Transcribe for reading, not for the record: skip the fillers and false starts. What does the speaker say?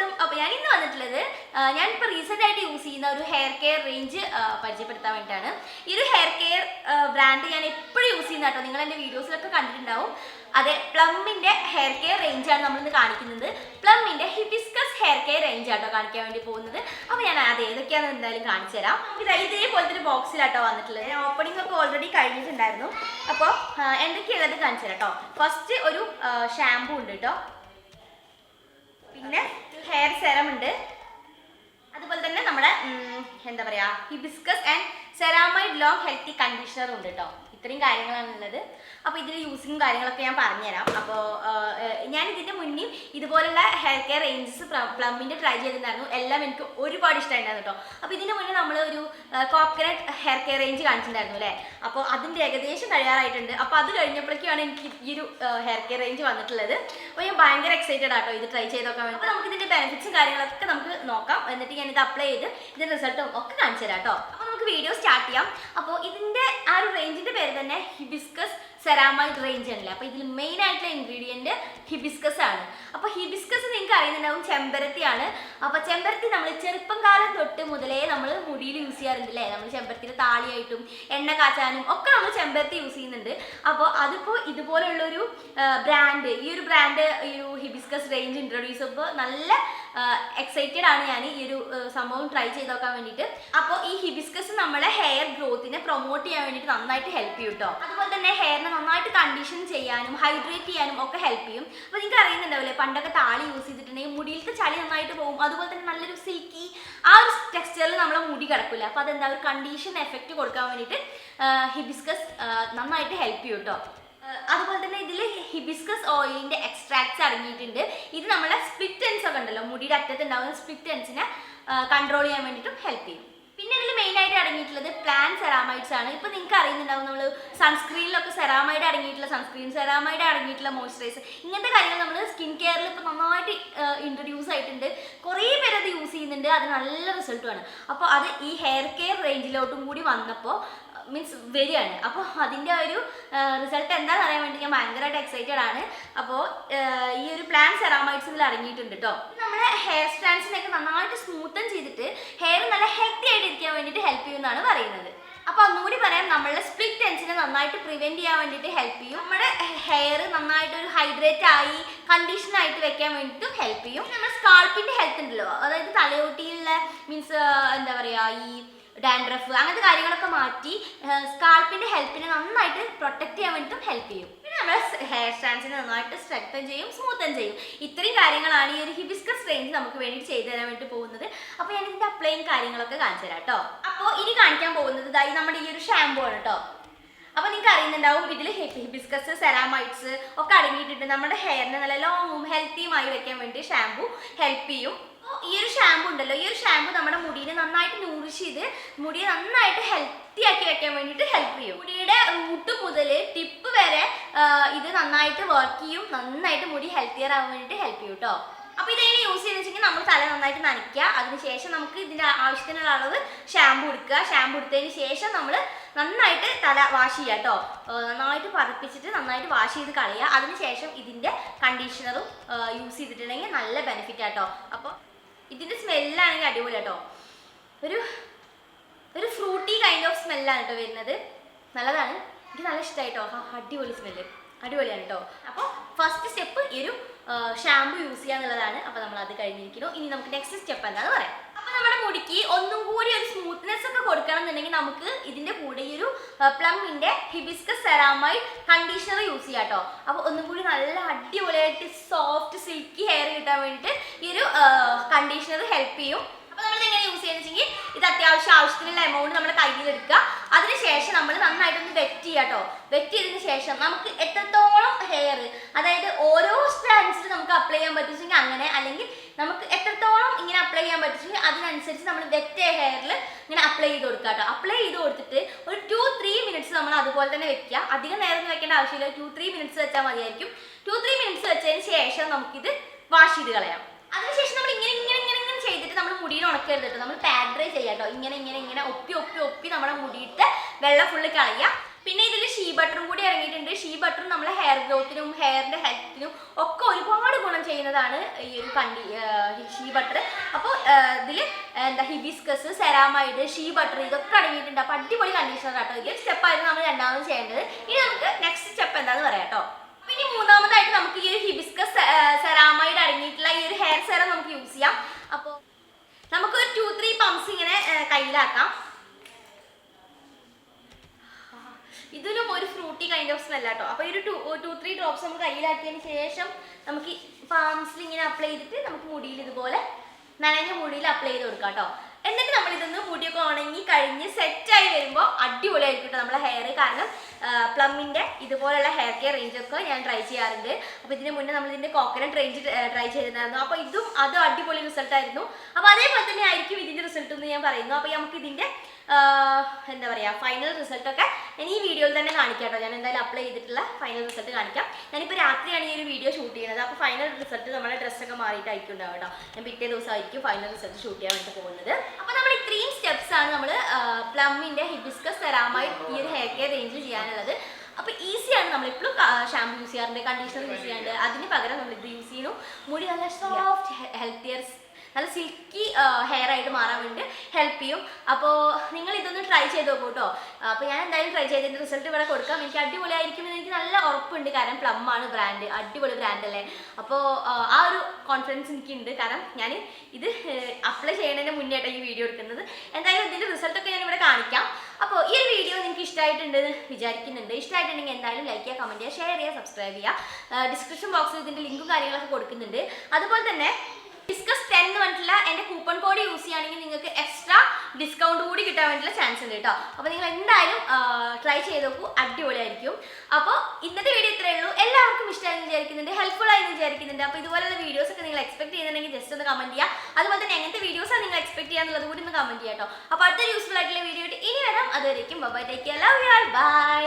എല്ലാവർക്കും. അപ്പോൾ ഞാൻ ഇന്ന് വന്നിട്ടുള്ളത് ഞാനിപ്പോൾ റീസെൻ്റ് ആയിട്ട് യൂസ് ചെയ്യുന്ന ഒരു ഹെയർ കെയർ റേഞ്ച് പരിചയപ്പെടുത്താൻ വേണ്ടിയിട്ടാണ്. ഈ ഒരു ഹെയർ കെയർ ബ്രാൻഡ് ഞാൻ എപ്പോഴും യൂസ് ചെയ്യുന്ന കേട്ടോ, നിങ്ങൾ എൻ്റെ വീഡിയോസിലൊക്കെ കണ്ടിട്ടുണ്ടാവും. അതെ, പ്ലമ്മിൻ്റെ ഹെയർ കെയർ റേഞ്ചാണ് നമ്മളിന്ന് കാണിക്കുന്നത്. പ്ലമ്മിൻ്റെ ഹിബിസ്കസ് ഹെയർ കെയർ റേഞ്ച് ആട്ടോ കാണിക്കാൻ വേണ്ടി പോകുന്നത്. അപ്പോൾ ഞാൻ അത് ഏതൊക്കെയാണെന്ന് എന്തായാലും കാണിച്ചു തരാം. ഇതേപോലത്തെ ഒരു ബോക്സിലാട്ടോ വന്നിട്ടുള്ളത്. ഞാൻ ഓപ്പണിംഗ് ഒക്കെ ഓൾറെഡി കഴിഞ്ഞിട്ടുണ്ടായിരുന്നു. അപ്പോൾ എന്തൊക്കെയുള്ളത് കാണിച്ചു തരാം കേട്ടോ. ഫസ്റ്റ് ഒരു ഷാമ്പൂ ഉണ്ട് കേട്ടോ, പിന്നെ ഹെയർ സെറം ഉണ്ട്, അതുപോലെ തന്നെ നമ്മുടെ എന്താ പറയുക hibiscus and ceramide long healthy കണ്ടീഷണറും ഉണ്ട് കേട്ടോ. ഇത്രയും കാര്യങ്ങളാണുള്ളത്. അപ്പോൾ ഇതിൽ യൂസിങ്ങും കാര്യങ്ങളൊക്കെ ഞാൻ പറഞ്ഞുതരാം. അപ്പോൾ ഞാൻ ഇതിൻ്റെ മുന്നേ ഇതുപോലുള്ള ഹെയർ കെയർ റേഞ്ചസ് പ്ലമ്മിൻ്റെ ട്രൈ ചെയ്തിട്ടുണ്ടായിരുന്നു. എല്ലാം എനിക്ക് ഒരുപാട് ഇഷ്ടമായിട്ടുണ്ടായിരുന്നു കേട്ടോ. അപ്പോൾ ഇതിൻ്റെ മുന്നേ നമ്മൾ ഒരു കോക്കനട്ട് ഹെയർ കെയർ റേഞ്ച് കാണിച്ചിട്ടുണ്ടായിരുന്നു അല്ലേ. അപ്പോൾ അതിൻ്റെ ഏകദേശം കഴിയാറായിട്ടുണ്ട്. അപ്പോൾ അത് കഴിഞ്ഞപ്പോഴേക്കാണ് എനിക്ക് ഈ ഒരു ഹെയർ കെയർ റേഞ്ച് വന്നിട്ടുള്ളത്. അപ്പോൾ ഞാൻ ഭയങ്കര എക്സൈറ്റഡ് ആട്ടോ ഇത് ട്രൈ ചെയ്ത് നോക്കാൻ വേണ്ടി. അപ്പോൾ നമുക്ക് ഇതിൻ്റെ ബെനിഫിറ്റ്സും കാര്യങ്ങളൊക്കെ നമുക്ക് നോക്കാം. എന്നിട്ട് ഞാനിത് അപ്ലൈ ചെയ്ത് ഇതിൻ്റെ റിസൾട്ടും ഒക്കെ കാണിച്ചു തരാം കേട്ടോ. അപ്പോൾ നമുക്ക് വീഡിയോ സ്റ്റാർട്ട് ചെയ്യാം. അപ്പോൾ ഇതിൻ്റെ ആ ഒരു റേഞ്ചിൻ്റെ പേര് തന്നെ ഹിബിസ്കസ് സെറാമൈഡ് റേഞ്ച് ആണല്ലേ. അപ്പോൾ ഇതിൽ മെയിൻ ആയിട്ടുള്ള ഇൻഗ്രീഡിയൻറ്റ് ഹിബിസ്കസ് ആണ്. അപ്പോൾ ഹിബിസ്കസ് നിങ്ങൾക്ക് അറിയുന്നുണ്ടാവും ചെമ്പരത്തിയാണ്. അപ്പോൾ ചെമ്പരത്തി നമ്മൾ ചെറുപ്പം കാലം തൊട്ട് മുതലേ നമ്മൾ മുടിയിൽ യൂസ് ചെയ്യാറുണ്ട് അല്ലേ. നമ്മൾ ചെമ്പരത്തിയുടെ താളിയായിട്ടും എണ്ണ കാച്ചാനും ഒക്കെ നമ്മൾ ചെമ്പരത്തി യൂസ് ചെയ്യുന്നുണ്ട്. അപ്പോൾ അതിപ്പോൾ ഇതുപോലുള്ളൊരു ബ്രാൻഡ്, ഈ ഒരു ബ്രാൻഡ് ഈ ഒരു ഹിബിസ്കസ് റേഞ്ച് ഇൻട്രൊഡ്യൂസ് ചെയ്യുമ്പോൾ നല്ല എക്സൈറ്റഡ് ആണ് ഞാൻ ഈ ഒരു സംഭവം ട്രൈ ചെയ്ത് നോക്കാൻ വേണ്ടിയിട്ട്. അപ്പോൾ ഈ ഹിബിസ്കസ് നമ്മളെ ഹെയർ ഗ്രോത്തിനെ പ്രൊമോട്ട് ചെയ്യാൻ വേണ്ടിയിട്ട് നന്നായിട്ട് ഹെൽപ്പ് ചെയ്യും കേട്ടോ. അതുപോലെ തന്നെ ഹെയറിനെ നന്നായിട്ട് കണ്ടീഷൻ ചെയ്യാനും ഹൈഡ്രേറ്റ് ചെയ്യാനും ഒക്കെ ഹെൽപ്പ് ചെയ്യും. അപ്പോൾ നിങ്ങൾക്ക് അറിയുന്നുണ്ടാവില്ലേ, പണ്ടൊക്കെ താളി യൂസ് ചെയ്തിട്ടുണ്ടെങ്കിൽ മുടിയിലത്തെ ചളി നന്നായിട്ട് പോകും. അതുപോലെ തന്നെ നല്ലൊരു സിൽക്കി ആ ഒരു ടെക്സ്ചറിൽ നമ്മളെ മുടി കിടക്കില്ല. അപ്പോൾ അതെന്താ ഒരു കണ്ടീഷൻ എഫക്റ്റ് കൊടുക്കാൻ വേണ്ടിയിട്ട് ഹിബിസ്കസ് നന്നായിട്ട് ഹെൽപ്പ് ചെയ്യും കേട്ടോ. അതുപോലെ തന്നെ ഇതിൽ ഹിബിസ്കസ് ഓയിലിൻ്റെ എക്സ്ട്രാക്ട്സ് അടങ്ങിയിട്ടുണ്ട്. ഇത് നമ്മളെ സ്പ്ലിറ്റ് എൻഡ്സ് ഒക്കെ ഉണ്ടല്ലോ, മുടിയുടെ അറ്റത്ത് ഉണ്ടാകുന്ന സ്പ്ലിറ്റ് എൻഡ്സിനെ കൺട്രോൾ ചെയ്യാൻ വേണ്ടിയിട്ടും ഹെൽപ്പ് ചെയ്യും. പിന്നെ ഇതിൽ മെയിനായിട്ട് അടങ്ങിയിട്ടുള്ളത് പ്ലാൻ സെറാമൈഡ്സ് ആണ്. ഇപ്പോൾ നിങ്ങൾക്ക് അറിയുന്നുണ്ടാവും, നമ്മൾ സൺസ്ക്രീനിലൊക്കെ സെറാമൈഡ് അടങ്ങിയിട്ടുള്ള സൺസ്ക്രീൻ, സെറാമൈഡ് അടങ്ങിയിട്ടുള്ള മോയ്സ്ചറൈസർ, ഇങ്ങനത്തെ കാര്യങ്ങൾ നമ്മൾ സ്കിൻ കെയറിൽ ഇപ്പോൾ നന്നായിട്ട് ഇൻട്രൊഡ്യൂസ് ആയിട്ടുണ്ട്. കുറേ പേര് അത് യൂസ് ചെയ്യുന്നുണ്ട്, അത് നല്ല റിസൾട്ടുമാണ്. അപ്പോൾ അത് ഈ ഹെയർ കെയർ റേഞ്ചിലോട്ടും കൂടി വന്നപ്പോൾ മീൻസ് വരികയാണ്. അപ്പോൾ അതിൻ്റെ ഒരു റിസൾട്ട് എന്താണെന്ന് അറിയാൻ വേണ്ടി ഞാൻ ഭയങ്കരമായിട്ട് എക്സൈറ്റഡ് ആണ്. അപ്പോൾ ഈ ഒരു പ്ലാൻ സെറാമൈഡ്സ് ഇതിൽ അടങ്ങിയിട്ടുണ്ട് കേട്ടോ. നമ്മുടെ ഹെയർ സ്ട്രാൻഡ്സിനൊക്കെ നന്നായിട്ട് സ്മൂത്തൻ ചെയ്തിട്ട് ഹെയർ നല്ല ഹെൽത്തി ആയിട്ട് ഇരിക്കാൻ വേണ്ടിയിട്ട് ഹെൽപ്പ് ചെയ്യുമെന്നാണ് പറയുന്നത്. അപ്പോൾ ഒന്നുകൂടി പറയാം, നമ്മളുടെ സ്പ്ലിറ്റ് എൻഡ്സിനെ നന്നായിട്ട് പ്രിവെൻറ്റ് ചെയ്യാൻ വേണ്ടിയിട്ട് ഹെൽപ്പ് ചെയ്യും. നമ്മുടെ ഹെയർ നന്നായിട്ട് ഒരു ഹൈഡ്രേറ്റ് ആയി കണ്ടീഷനായിട്ട് വെക്കാൻ വേണ്ടിയിട്ടും ഹെൽപ്പ് ചെയ്യും. നമ്മുടെ സ്കാൾപ്പിൻ്റെ ഹെൽത്ത് ഉണ്ടല്ലോ, അതായത് തലയോട്ടിയിലുള്ള മീൻസ് എന്താ പറയുക ഈ ഡാൻഡ്രഫ് അങ്ങനത്തെ കാര്യങ്ങളൊക്കെ മാറ്റി സ്കാൾപ്പിൻ്റെ ഹെൽപ്പിനെ നന്നായിട്ട് പ്രൊട്ടക്റ്റ് ചെയ്യാൻ വേണ്ടിയിട്ടും ഹെൽപ്പ് ചെയ്യും. പിന്നെ നമ്മുടെ ഹെയർ സ്ട്രാൻഡ്സിനെ നന്നായിട്ട് സ്ട്രെങ്തൻ ചെയ്യും, സ്മൂത്തൻ ചെയ്യും. ഇത്രയും കാര്യങ്ങളാണ് ഈ ഒരു ഹിബിസ്കസ് റേഞ്ച് നമുക്ക് വേണ്ടി ചെയ്തു തരാൻ വേണ്ടി പോകുന്നത്. അപ്പോൾ ഞാൻ ഇതിൻ്റെ അപ്ലൈയും കാര്യങ്ങളൊക്കെ കാണിച്ചു തരാം കേട്ടോ. അപ്പോൾ ഇനി കാണിക്കാൻ പോകുന്നത് ഇതായി നമ്മുടെ ഈ ഒരു ഷാമ്പൂ ആണ് കേട്ടോ. അപ്പോൾ നിങ്ങൾക്ക് അറിയുന്നുണ്ടാവും, ഇതിൽ ഹിബിസ്കസ് സെറാമൈഡ്സ് ഒക്കെ അടങ്ങിയിട്ടുണ്ട്. നമ്മുടെ ഹെയറിനെ നല്ല ലോങ്ങും ഹെൽത്തിയുമായി വെക്കാൻ വേണ്ടി ഷാമ്പൂ ഹെൽപ്പ് ചെയ്യും. ഈ ഒരു ഷാമ്പൂ ഉണ്ടല്ലോ, ഈ ഒരു ഷാമ്പൂ നമ്മുടെ മുടിയെ നന്നായിട്ട് നൂറിഷ് ചെയ്ത് മുടിയെ നന്നായിട്ട് ഹെൽത്തി ആക്കി വെക്കാൻ വേണ്ടിയിട്ട് ഹെൽപ്പ് ചെയ്യും. മുടിയുടെ റൂട്ട് മുതൽ ടിപ്പ് വരെ ഇത് നന്നായിട്ട് വർക്ക് ചെയ്യും, നന്നായിട്ട് മുടി ഹെൽത്തിയർ ആവാൻ വേണ്ടിയിട്ട് ഹെൽപ്പ് ചെയ്യും കേട്ടോ. അപ്പോൾ ഇതെങ്ങനെ യൂസ് ചെയ്യുന്നത് വെച്ചെങ്കിൽ നമ്മൾ തല നന്നായിട്ട് നനയ്ക്കുക, അതിനുശേഷം നമുക്ക് ഇതിൻ്റെ ആവശ്യത്തിനുള്ള അളവ് ഷാമ്പൂ എടുക്കുക. ഷാമ്പൂ എടുത്തതിന് ശേഷം നമ്മൾ നന്നായിട്ട് തല വാഷ് ചെയ്യുക കേട്ടോ. നന്നായിട്ട് പതപ്പിച്ചിട്ട് നന്നായിട്ട് വാഷ് ചെയ്ത് കളയുക. അതിനുശേഷം ഇതിൻ്റെ കണ്ടീഷണറും യൂസ് ചെയ്തിട്ടുണ്ടെങ്കിൽ നല്ല ബെനിഫിറ്റ് ആട്ടോ. അപ്പോൾ ഇതിൻ്റെ സ്മെല്ലാണെങ്കിൽ അടിപൊളി കേട്ടോ, ഒരു ഫ്രൂട്ടി കൈൻഡ് ഓഫ് സ്മെല്ലാണ് കേട്ടോ വരുന്നത്. നല്ലതാണ്, എനിക്ക് നല്ല ഇഷ്ടമായിട്ടോ. അടിപൊളി സ്മെല്ല്, അടിപൊളിയാണ് കേട്ടോ. അപ്പോൾ ഫസ്റ്റ് സ്റ്റെപ്പ് ഈ ഒരു ഷാമ്പു യൂസ് ചെയ്യുക എന്നുള്ളതാണ്. അപ്പോൾ നമ്മൾ അത് കഴിഞ്ഞിരിക്കുന്നു. ഇനി നമുക്ക് നെക്സ്റ്റ് സ്റ്റെപ്പ് എന്താണെന്ന് പറയാം. അപ്പോൾ നമ്മുടെ മുടിക്ക് ഒന്നും കൂടി ഒരു സ്മൂത്ത്നെസ് ഒക്കെ കൊടുക്കണം എന്നുണ്ടെങ്കിൽ നമുക്ക് ഇതിൻ്റെ കൂടെ ഈ ഒരു പ്ലമ്മിൻ്റെ ഹിബിസ്കസ് സെറാമൈഡ് കണ്ടീഷണർ യൂസ് ചെയ്യാം കേട്ടോ. അപ്പോൾ ഒന്നും കൂടി നല്ല അടിപൊളിയായിട്ട് സോഫ്റ്റ് സിൽക്കി ഹെയർ കിട്ടാൻ വേണ്ടിയിട്ട് ഈ ഒരു കണ്ടീഷണർ ഹെൽപ്പ് ചെയ്യും. അപ്പോൾ നമ്മൾ എങ്ങനെ യൂസ് ചെയ്യുന്നത് വെച്ചെങ്കിൽ ഇത് ആവശ്യത്തിനുള്ള എമൗണ്ട് നമ്മുടെ കയ്യിലെടുക്കുക. അതിനുശേഷം നമ്മൾ നന്നായിട്ടൊന്ന് വെറ്റ് ചെയ്യുക കേട്ടോ. വെറ്റ് ചെയ്തതിന് ശേഷം നമുക്ക് എത്രത്തോളം ഹെയർ, അതായത് ഓരോ സ്ട്രാൻഡ്സിൽ നമുക്ക് അപ്ലൈ ചെയ്യാൻ പറ്റുമെങ്കിൽ അങ്ങനെ, അല്ലെങ്കിൽ നമുക്ക് എത്രത്തോളം ഇങ്ങനെ അപ്ലൈ ചെയ്യാൻ പറ്റുമെങ്കിൽ അതിനനുസരിച്ച് നമ്മൾ വെറ്റ് ഹെയറിൽ ഇങ്ങനെ അപ്ലൈ ചെയ്ത് കൊടുക്കുക കേട്ടോ. അപ്ലൈ ചെയ്ത് കൊടുത്തിട്ട് ഒരു 2-3 മിനിറ്റ്സ് നമ്മൾ അതുപോലെ തന്നെ വെക്കുക. അധികം നേരം വെക്കേണ്ട ആവശ്യമില്ല, 2-3 മിനിറ്റ്സ് വെച്ചാൽ മതിയായിരിക്കും. 2-3 മിനിറ്റ്സ് വെച്ചതിന് ശേഷം നമുക്കിത് വാഷ് ചെയ്ത് കളയാം. അതിനുശേഷം നമ്മൾ ഇങ്ങനെ ചെയ്തിട്ട് നമ്മൾ മുടിയിൽ ഉണക്കരുത്, നമ്മൾ പാഡ് ഡ്രൈ ചെയ്യാം കേട്ടോ. ഇങ്ങനെ ഒപ്പി നമ്മുടെ മുടിയിട്ട് വെള്ളം ഫുള്ള് കളയുക. പിന്നെ ഇതിൽ ഷീ ബട്ടറും കൂടി ഇറങ്ങിയിട്ടുണ്ട്. ഷീ ബട്ടറും നമ്മളെ ഹെയർ ഗ്രോത്തിനും ഹെയറിന്റെ ഹെൽത്തിനും ഒക്കെ ഒരുപാട് ഗുണം ചെയ്യുന്നതാണ് ഈ ഒരു ഷീ ബട്ടർ. അപ്പോൾ ഇതിൽ എന്താ ഹിബിസ്കസ്, സെറാമൈഡ്, ഷീ ബട്ടർ ഇതൊക്കെ അടങ്ങിയിട്ടുണ്ട്. അപ്പോൾ അടിപൊളി കണ്ടീഷണർ ആട്ടോ. ഈ സ്റ്റെപ്പായിരുന്നു നമ്മൾ രണ്ടാമത് ചെയ്യേണ്ടത്. ഇനി നമുക്ക് നെക്സ്റ്റ് സ്റ്റെപ്പ് എന്താണെന്ന് പറയാം കേട്ടോ. പിന്നെ മൂന്നാമതായിട്ട് നമുക്ക് ഈ ഒരു ഹിബിസ്കസ് സെറാമൈഡ് അടങ്ങിയിട്ടുള്ള ഈ ഒരു ഹെയർ സെറം നമുക്ക് യൂസ് ചെയ്യാം. അപ്പോൾ നമുക്ക് ഒരു 2-3 പംപ്സ് ഇങ്ങനെ കയ്യിലാക്കാം. ഇതിലും ഒരു ഫ്രൂട്ടി കൈൻഡ് ഓഫ് സ്മെൽ ആട്ടോ. അപ്പോൾ ഒരു 2-3 ഡ്രോപ്സ് നമ്മൾ കയ്യിലാക്കിയതിന് ശേഷം നമുക്ക് പാംസിൽ ഇങ്ങനെ അപ്ലൈ ചെയ്തിട്ട് നമുക്ക് മുടിയിൽ ഇതുപോലെ നനഞ്ഞ മുടിയിൽ അപ്ലൈ ചെയ്ത് കൊടുക്കാം കേട്ടോ. എന്നിട്ട് നമ്മൾ ഇതൊന്ന് മുടിയൊക്കെ ഉണങ്ങി കഴിഞ്ഞ് സെറ്റായി വരുമ്പോൾ അടിപൊളിയായിരിക്കും കേട്ടോ നമ്മളെ ഹെയർ. കാരണം പ്ലമ്മിൻ്റെ ഇതുപോലുള്ള ഹെയർ കെയർ റേഞ്ചൊക്കെ ഞാൻ ട്രൈ ചെയ്യാറുണ്ട്. അപ്പോൾ ഇതിന് മുന്നേ നമ്മൾ ഇതിൻ്റെ കോക്കനട്ട് റേഞ്ച് ട്രൈ ചെയ്തിട്ടുണ്ടായിരുന്നു. അപ്പോൾ അതും അടിപൊളി റിസൾട്ടായിരുന്നു. അപ്പോൾ അതേപോലെ തന്നെ ആയിരിക്കും ഇതിൻ്റെ റിസൾട്ട് എന്ന് ഞാൻ പറയുന്നു. അപ്പോൾ നമുക്ക് ഇതിൻ്റെ എന്താ പറയുക ഫൈനൽ റിസൾട്ടൊക്കെ ഞാൻ ഈ വീഡിയോയിൽ തന്നെ കാണിക്കാം കേട്ടോ. ഞാൻ എന്തായാലും അപ്ലൈ ചെയ്തിട്ടുള്ള ഫൈനൽ റിസൾട്ട് കാണിക്കാം. ഞാനിപ്പോൾ രാത്രിയാണ് ഈ ഒരു വീഡിയോ ഷൂട്ട് ചെയ്യുന്നത്. അപ്പോൾ ഫൈനൽ റിസൾട്ട് നമ്മുടെ ഡ്രസ്സൊക്കെ മാറിയിട്ടായിരിക്കും ഉണ്ടാവും കേട്ടോ. ഞാൻ പിറ്റേ ദിവസമായിരിക്കും ഫൈനൽ റിസൾട്ട് ഷൂട്ട് ചെയ്യാൻ വേണ്ടി പോകുന്നത്. അപ്പോൾ നമ്മൾ ഇത്രയും സ്റ്റെപ്സ് ആണ് നമ്മൾ പ്ലമ്മിൻ്റെ ഹിബിസ്കസ് സെറാമൈഡ് ഈ ഒരു ഹെയർ കെയർ റേഞ്ചിൽ ചെയ്യാനുള്ളത്. അപ്പോൾ ഈസിയാണ്. നമ്മളിപ്പോഴും ഷാമ്പു യൂസ് ചെയ്യാറുണ്ട്, കണ്ടീഷണർ യൂസ് ചെയ്യാറുണ്ട്. അതിന് പകരം നമ്മൾ ഇത് യൂസ് ചെയ്യുന്നു. മുടി നല്ല സോഫ്റ്റ് ഹെൽത്തിയർ നല്ല സിൽക്കി ഹെയർ ആയിട്ട് മാറാൻ വേണ്ടി ഹെൽപ്പ് ചെയ്യും. അപ്പോൾ നിങ്ങൾ ഇതൊന്ന് ട്രൈ ചെയ്ത് നോക്കൂ കേട്ടോ. അപ്പോൾ ഞാൻ എന്തായാലും ട്രൈ ചെയ്തതിൻ്റെ റിസൾട്ട് ഇവിടെ കൊടുക്കാം. എനിക്ക് അടിപൊളിയായിരിക്കും എന്ന് എനിക്ക് നല്ല ഉറപ്പുണ്ട്. കാരണം പ്ലമ്മാണ് ബ്രാൻഡ്, അടിപൊളി ബ്രാൻഡ് അല്ലേ. അപ്പോൾ ആ ഒരു കോൺഫിഡൻസ് എനിക്കുണ്ട്. കാരണം ഞാൻ ഇത് അപ്ലൈ ചെയ്യുന്നതിന് മുന്നേട്ടാണ് ഈ വീഡിയോ എടുക്കുന്നത്. എന്തായാലും ഇതിൻ്റെ റിസൾട്ടൊക്കെ ഞാൻ ഇവിടെ കാണിക്കാം. അപ്പോൾ ഈ ഒരു വീഡിയോ നിങ്ങൾക്ക് ഇഷ്ടമായിട്ടുണ്ടെന്ന് വിചാരിക്കുന്നുണ്ട്. ഇഷ്ടമായിട്ടുണ്ടെങ്കിൽ എന്തായാലും ലൈക്ക് ചെയ്യുക, കമൻറ്റ് ചെയ്യുക, ഷെയർ ചെയ്യുക, സബ്സ്ക്രൈബ് ചെയ്യുക. ഡിസ്ക്രിപ്ഷൻ ബോക്സിൽ ഇതിൻ്റെ ലിങ്കും കാര്യങ്ങളൊക്കെ കൊടുക്കുന്നുണ്ട്. അതുപോലെ തന്നെ ഡിസ്കസ് 10 എന്ന് പറഞ്ഞിട്ടുള്ള എൻ്റെ കൂപ്പൺ കോഡ് യൂസ് ചെയ്യുകയാണെങ്കിൽ നിങ്ങൾക്ക് എക്സ്ട്രാ ഡിസ്കൗണ്ട് കൂടി കിട്ടാൻ വേണ്ടിയിട്ടുള്ള ചാൻസ് ഉണ്ട് കേട്ടോ. അപ്പോൾ നിങ്ങൾ എന്തായാലും ട്രൈ ചെയ്ത് നോക്കൂ, അടിപൊളിയായിരിക്കും. അപ്പോൾ ഇന്നത്തെ വീഡിയോ ഇത്രയേ ഉള്ളൂ. എല്ലാവർക്കും ഇഷ്ടമായെന്ന് വിചാരിക്കുന്നുണ്ട്, ഹെൽപ്ഫുൾ ആയെന്ന് വിചാരിക്കുന്നുണ്ട്. അപ്പോൾ ഇതുപോലുള്ള വീഡിയോസ് ഒക്കെ നിങ്ങൾ എക്സ്പെക്ട് ചെയ്യുന്നുണ്ടെങ്കിൽ ജസ്റ്റ് ഒന്ന് കമൻറ്റ് ചെയ്യുക. അതുപോലെ തന്നെ എങ്ങനത്തെ വീഡിയോസാണ് നിങ്ങൾ എക്സ്പെക്ട് ചെയ്യാന്നുള്ളത് കൂടി ഒന്ന് കമൻറ്റ് ചെയ്യാം കേട്ടോ. അപ്പോൾ അടുത്ത യൂസ്ഫുൾ ആയിട്ടുള്ള വീഡിയോ ഇനി വരാം. അതുവരേക്കും bye, take care, love you all, by.